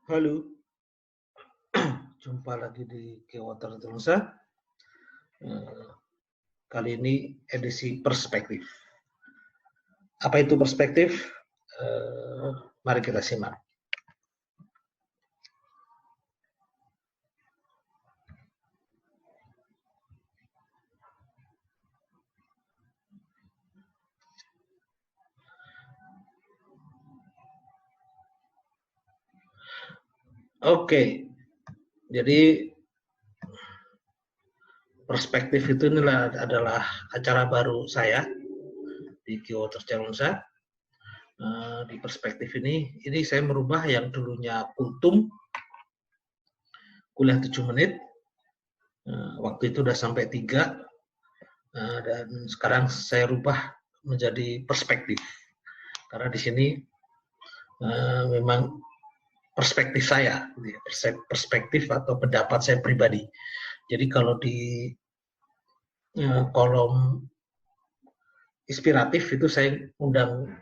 Halo, jumpa lagi di Kewater Nusa. Kali ini edisi perspektif. Apa itu perspektif? Mari kita simak. Oke, jadi perspektif itu adalah acara baru saya di Kewater Nusa. Di perspektif ini saya merubah yang dulunya kultum, kuliah 7 menit, waktu itu udah sampai 3, dan sekarang saya rubah menjadi perspektif. Karena di sini memang perspektif saya, perspektif atau pendapat saya pribadi. Jadi kalau di kolom inspiratif itu saya undang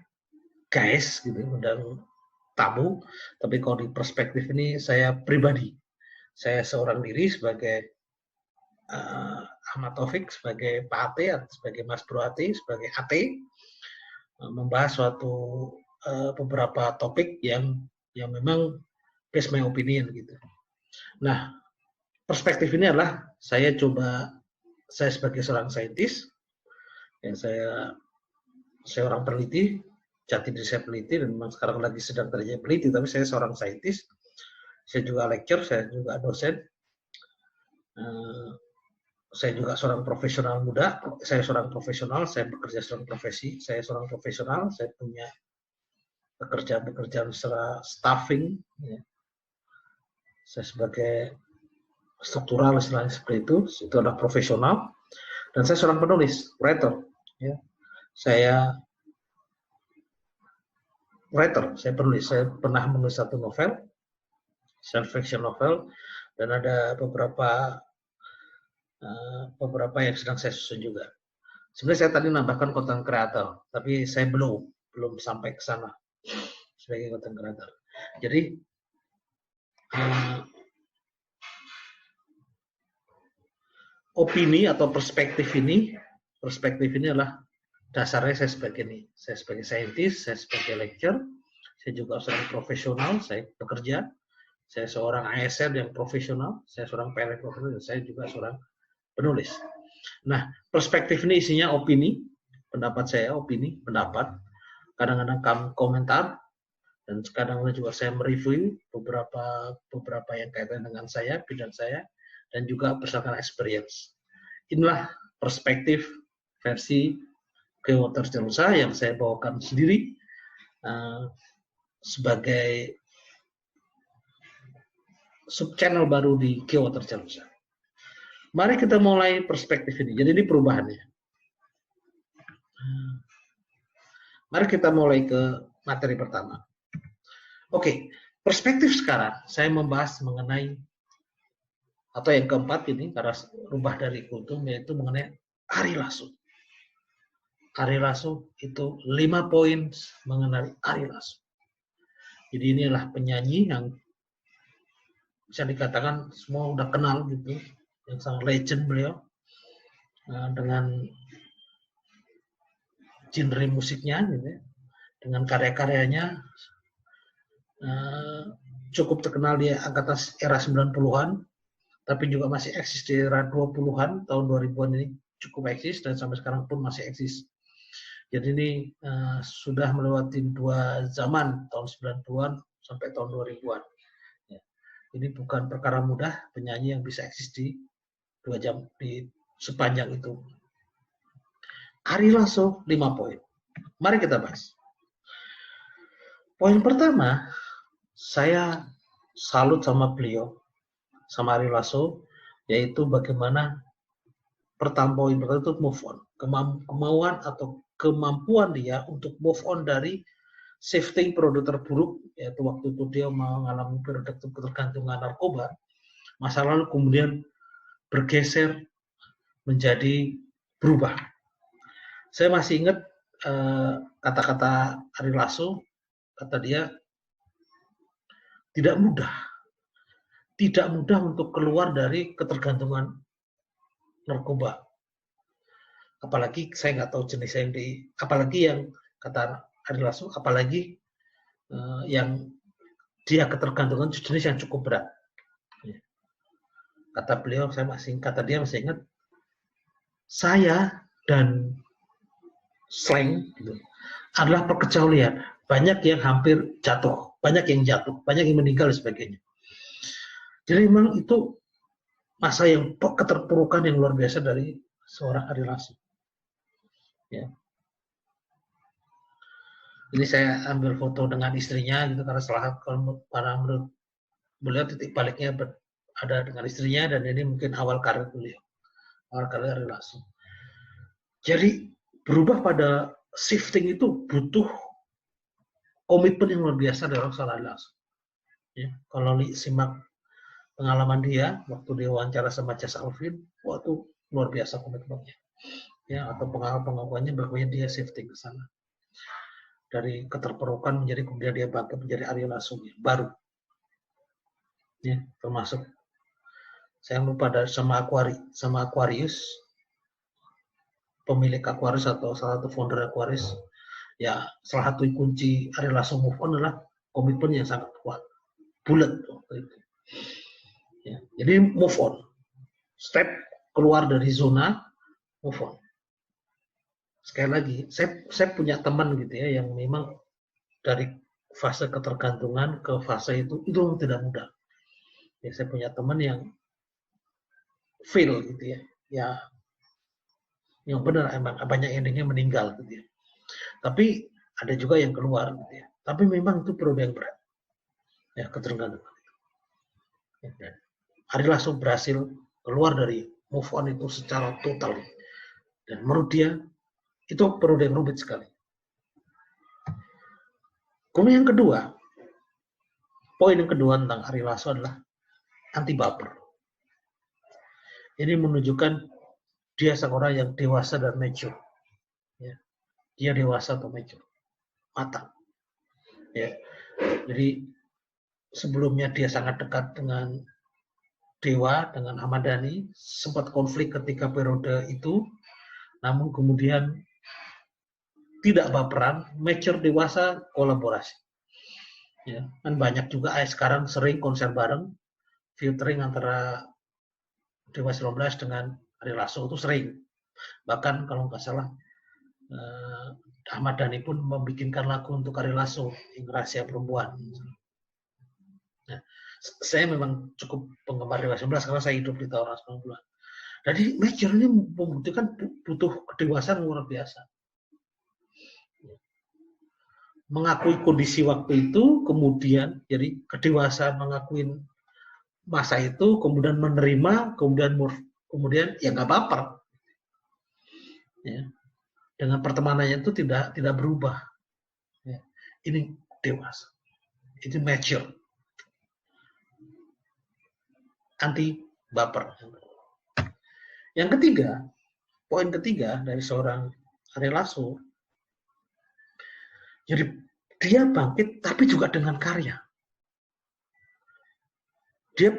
guys, gitu, undang tamu. Tapi kalau di perspektif ini saya pribadi, saya seorang diri sebagai Ahmad Taufik, sebagai Pak Ate, sebagai Mas Bro Ate, sebagai Ate, membahas suatu beberapa topik yang memang based my opinion gitu. Nah, perspektif ini adalah saya sebagai seorang saintis, ya saya orang peneliti, jati diri saya peneliti, dan memang sekarang lagi sedang kerja peneliti, tapi saya seorang saintis, saya juga lecturer, saya juga dosen, saya juga seorang profesional muda, saya seorang profesional, saya bekerja seorang profesi, saya seorang profesional, saya punya pekerjaan secara staffing, ya. Saya sebagai struktural istilahnya seperti itu adalah profesional, dan saya seorang penulis, writer, ya. Saya penulis, saya pernah menulis satu novel, self fiction novel, dan ada beberapa yang sedang saya susun juga. Sebenarnya saya tadi nambahkan content creator, tapi saya belum sampai ke sana sebagai content creator. Jadi opini atau perspektif ini adalah dasarnya saya sebagai saintis, saya sebagai lecturer, saya juga seorang profesional, saya bekerja, saya seorang ASN yang profesional, saya seorang PNS profesional, dan saya juga seorang penulis. Nah, perspektif ini isinya opini, pendapat saya, opini, pendapat, kadang-kadang komentar, dan kadang-kadang juga saya mereview beberapa yang kaitan dengan saya, bidang saya, dan juga berdasarkan experience. Inilah perspektif versi Kewater Nusa yang saya bawakan sendiri sebagai subchannel baru di Kewater Nusa. Mari kita mulai perspektif ini. Jadi ini perubahannya. Mari kita mulai ke materi pertama. Oke, perspektif sekarang saya membahas mengenai, atau yang keempat ini, karena rubah dari kultum, yaitu mengenai Ari Lasso. Ari Lasso itu 5 poin mengenai Ari Lasso. Jadi ini adalah penyanyi yang bisa dikatakan semua udah kenal gitu, yang sangat legend beliau, dengan genre musiknya gitu ya, dengan karya-karyanya cukup terkenal di angkatan era 90-an, tapi juga masih eksis di era 20-an, tahun 2000-an ini cukup eksis, dan sampai sekarang pun masih eksis. Jadi ini sudah melewati 2 zaman, tahun 90-an sampai tahun 2000-an. Ya. Ini bukan perkara mudah, penyanyi yang bisa eksis di 2 jam, di sepanjang itu. Ari Lasso 5 poin. Mari kita bahas. Poin pertama, saya salut sama beliau, sama Ari Lasso, yaitu bagaimana poin pertama itu move on. Kemauan atau kemampuan dia untuk move on dari shifting periode terburuk, yaitu waktu itu dia mengalami periode ketergantungan narkoba, masa lalu kemudian bergeser menjadi berubah. Saya masih ingat kata-kata Ari Lasso, kata dia, tidak mudah untuk keluar dari ketergantungan narkoba. Apalagi saya nggak tahu jenis MDI, apalagi yang kata Ari Lasso, apalagi yang dia ketergantungan jenis yang cukup berat. Kata beliau, kata dia masih ingat, saya dan slang gitu, adalah perkecualian. Banyak yang hampir jatuh, banyak yang meninggal dan sebagainya. Jadi memang itu masa yang keterpurukan yang luar biasa dari seorang Ari Lasso. Ya. Ini saya ambil foto dengan istrinya gitu karena menurut beliau titik baliknya ada dengan istrinya, dan ini mungkin awal karir beliau, awal karir Ari Lasso. Jadi berubah pada shifting itu butuh komitmen yang luar biasa dari seorang Ari Lasso. Ya, kalau simak pengalaman dia waktu dia wawancara sama Jas Alvin, waktu luar biasa komitmennya. Ya, atau pengakuannya bahwa dia shifting ke sana. Dari keterpurukan menjadi kemudian dia bangkit menjadi Ari Lasso baru. Ya, termasuk saya lupa sama Aquarius, pemilik Aquarius atau salah satu founder Aquarius. Ya, salah satu kunci Ari Lasso move on adalah komitmen yang sangat kuat, bulat waktu itu. Ya, jadi move on, step keluar dari zona, move on. Sekali lagi, saya punya teman gitu ya yang memang dari fase ketergantungan ke fase itu tidak mudah. Ya, saya punya teman yang fail gitu ya, yang benar emang banyak endingnya meninggal gitu ya. Tapi ada juga yang keluar gitu ya. Tapi memang itu perlu yang berat. Ya, ketergantungan. Ya, Ari Lasso berhasil keluar dari move on itu secara total. Dan menurut dia itu perlu yang rumit sekali. Kemudian yang kedua, poin yang kedua tentang Ari Lasso adalah anti baper. Ini menunjukkan dia seorang yang dewasa dan mature. Ya. Dia dewasa atau mature, matang. Ya. Jadi sebelumnya dia sangat dekat dengan Dewa, dengan Ahmad Dhani, sempat konflik ketika periode itu, namun kemudian tidak baperan, mature, dewasa, kolaborasi. Ya, kan banyak juga sekarang sering konser bareng, featuring antara Dewa 19 dengan Ari Lasso itu sering. Bahkan kalau nggak salah, Ahmad Dhani pun membikinkan lagu untuk Ari Lasso, yang Rahasia Perempuan. Nah, saya memang cukup penggemar Dewa 19 karena saya hidup di tahun 90-an. Jadi mature ini membutuhkan butuh kedewasaan luar biasa. Mengakui kondisi waktu itu, kemudian jadi kedewasaan mengakui masa itu, kemudian menerima, kemudian ya nggak baper. Ya. Dengan pertemanannya itu tidak berubah. Ya. Ini dewasa, itu mature, anti baper. Yang ketiga, poin ketiga dari seorang Ari Lasso, jadi dia bangkit tapi juga dengan karya. Dia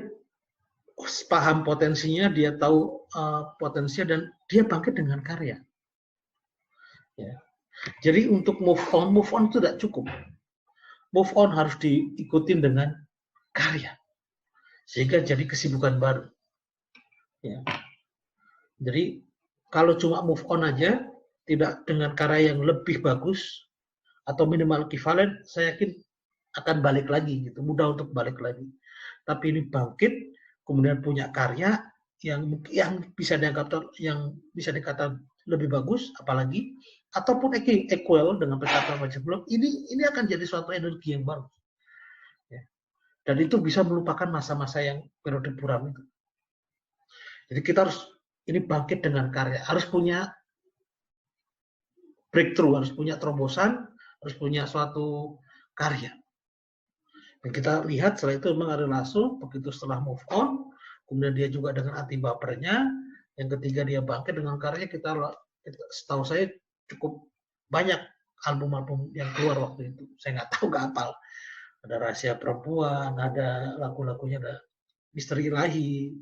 paham potensinya, dia tahu potensinya, dan dia bangkit dengan karya. Ya. Jadi untuk move on itu tidak cukup. Move on harus diikutin dengan karya, sehingga jadi kesibukan baru. Ya. Jadi kalau cuma move on aja, tidak dengan karya yang lebih bagus atau minimal ekivalen, saya yakin akan balik lagi gitu, mudah untuk balik lagi. Tapi ini bangkit, kemudian punya karya yang bisa dikatakan lebih bagus, apalagi ataupun equal dengan perkataan macam belum, ini akan jadi suatu energi yang baru. Ya. Dan itu bisa melupakan masa-masa yang periode buram itu. Jadi kita harus ini bangkit dengan karya, harus punya breakthrough, harus punya terobosan, harus punya suatu karya. Dan kita lihat setelah itu memang Ari Lasso begitu setelah move on, kemudian dia juga dengan anti bapernya, yang ketiga dia bangkit dengan karya. Kita setahu saya cukup banyak album-album yang keluar waktu itu. Saya nggak tahu, nggak hafal. ada Rahasia Perempuan, ada lagu-lagunya, ada Misteri Ilahi,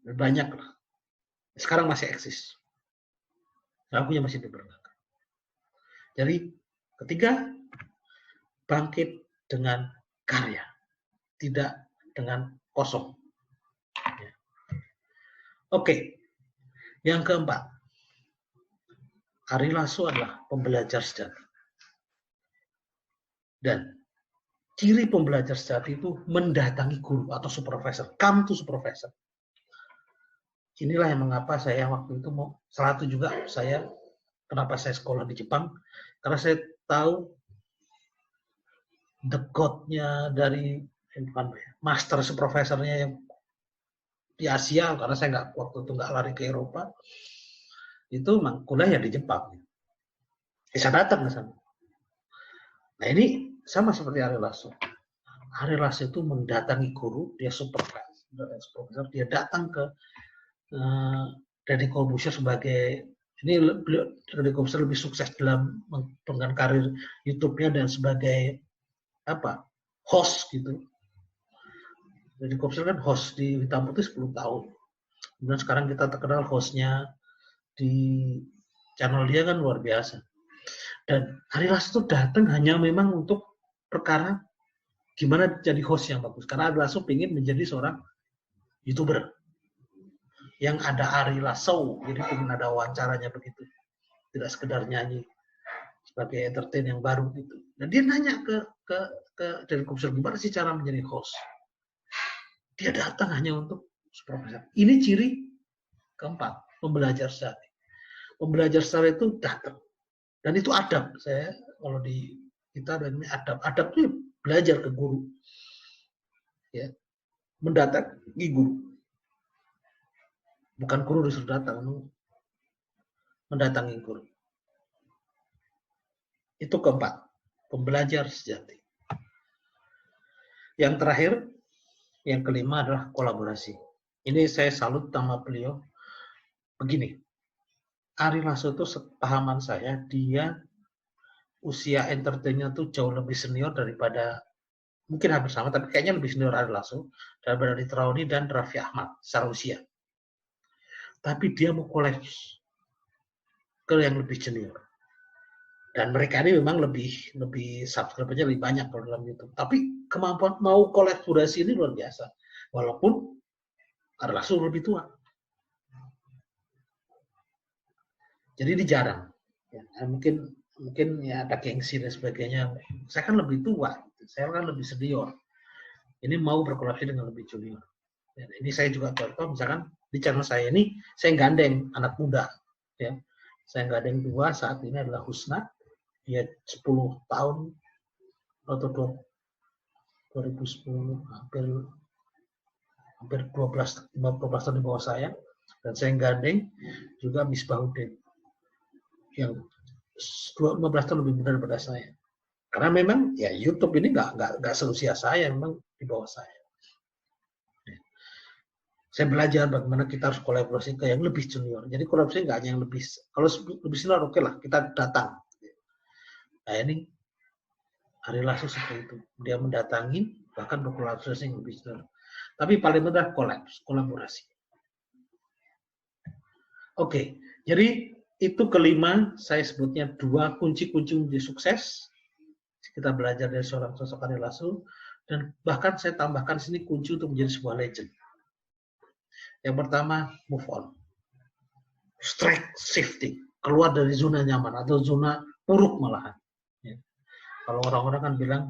banyak lah. Sekarang masih eksis. Lagunya masih dipergunakan. Jadi ketiga, bangkit dengan karya, tidak dengan kosong. Oke, yang keempat, Ari Lasso adalah pembelajar sejati. Dan ciri pembelajar sejati itu mendatangi guru atau supervisor, come to supervisor. Inilah yang mengapa saya waktu itu mau, salah satu juga saya, kenapa saya sekolah di Jepang, karena saya tahu the God-nya dari master supervisornya yang di Asia, karena saya waktu itu nggak lari ke Eropa, itu memang kuliah ya di Jepang. Bisa datang ke sana. Nah ini sama seperti Ari Lasso. Ari Lasso itu mendatangi guru, dia supervisor, dia datang ke Deddy Corbuzier sebagai, ini Deddy Corbuzier lebih sukses dalam mengembangkan karir YouTube-nya dan sebagai host gitu. Deddy Corbuzier kan host di Hitam Putih 10 tahun. Kemudian sekarang kita terkenal hostnya di channel dia kan luar biasa. Dan Ari Lasso itu datang hanya memang untuk perkara gimana jadi host yang bagus. Karena Ari Lasso ingin menjadi seorang YouTuber yang ada Ari Lasso, jadi ingin ada wawancaranya begitu. Tidak sekedar nyanyi sebagai entertain yang baru gitu. Dan dia nanya ke Deddy Corbuzier, gimana sih cara menjadi host? Dia datang hanya untuk supervisor. Ini ciri keempat, pembelajar sejati. Pembelajar sejati itu datang. Dan itu adab. Saya kalau di kita dan ini adab. Adab itu belajar ke guru. Ya. Mendatangi guru. Bukan guru disuruh datang, mendatangi guru. Itu keempat, pembelajar sejati. Yang terakhir, yang kelima adalah kolaborasi. Ini saya salut sama beliau. Begini, Ari Lasso itu sepahaman saya, dia usia entertainnya tuh jauh lebih senior daripada, mungkin hampir sama, tapi kayaknya lebih senior Ari Lasso daripada Rita Rauni dan Raffi Ahmad secara usia. Tapi dia mau kolaps ke yang lebih senior. Dan mereka ini memang lebih subscribernya lebih banyak kalau dalam YouTube. Tapi kemampuan mau kolaborasi ini luar biasa. Walaupun Ari Lasso lebih tua. Jadi ini jarang. Ya, mungkin ya ada gengsi dan sebagainya. Saya kan lebih tua, saya kan lebih senior. Ini mau berkolaborasi dengan lebih junior. Ya, ini saya juga contoh, misalkan di channel saya ini, saya gandeng anak muda. Ya. Saya gandeng dua saat ini adalah Husna, dia 10 tahun atau 2010 hampir 12 tahun di bawah saya, dan saya gandeng juga Misbahuddin yang 15 tahun lebih muda daripada saya. Karena memang ya YouTube ini nggak seusia saya, memang di bawah saya. Saya belajar bagaimana kita harus kolaborasi ke yang lebih junior. Jadi kolaborasi nggak hanya yang lebih, kalau lebih senior oke lah, kita datang. Nah ini Ari Lasso seperti itu. Dia mendatangi, bahkan berkolaborasi yang lebih senior. Tapi paling penting kolaborasi. Oke, jadi itu kelima, saya sebutnya 2 kunci-kunci menjadi sukses. Kita belajar dari seorang sosok Ari Lasso, dan bahkan saya tambahkan sini kunci untuk menjadi sebuah legend. Yang pertama, move on. Strike shifting, keluar dari zona nyaman atau zona buruk malahan. Ya. Kalau orang-orang kan bilang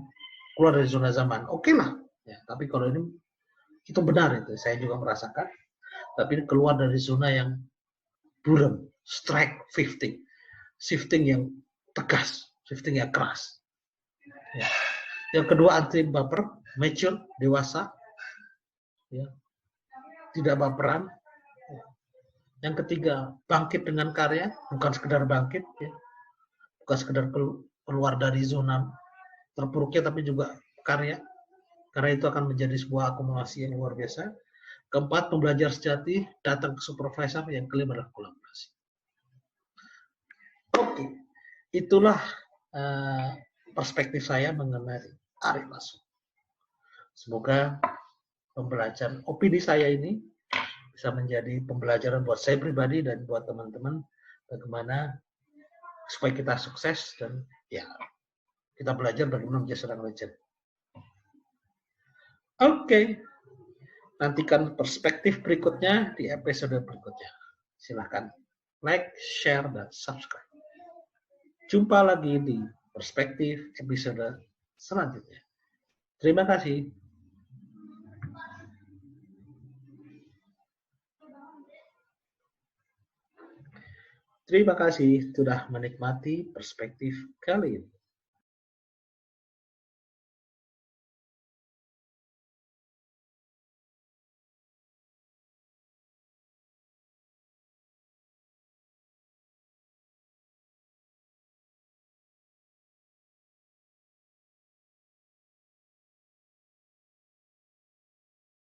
keluar dari zona zaman, oke lah. Ya, tapi kalau ini itu benar itu, saya juga merasakan. Tapi keluar dari zona yang buram, strike shifting yang tegas, shifting yang keras. Ya. Yang kedua, anti baper, mature, dewasa, ya. Tidak baperan. Yang ketiga, bangkit dengan karya, bukan sekedar bangkit, ya. Bukan sekedar keluar dari zona terpuruknya, tapi juga karya. Karena itu akan menjadi sebuah akumulasi yang luar biasa. Keempat, pembelajar sejati, datang ke supervisor. Yang kelima adalah kolaborasi. Oke, itulah perspektif saya mengenai Arif Lasso. Semoga pembelajaran opini saya ini bisa menjadi pembelajaran buat saya pribadi dan buat teman-teman bagaimana supaya kita sukses dan ya kita belajar bagaimana menjadi seorang legend. Oke. Nantikan perspektif berikutnya di episode berikutnya. Silahkan like, share, dan subscribe. Jumpa lagi di perspektif episode selanjutnya. Terima kasih. Terima kasih sudah menikmati perspektif kali ini.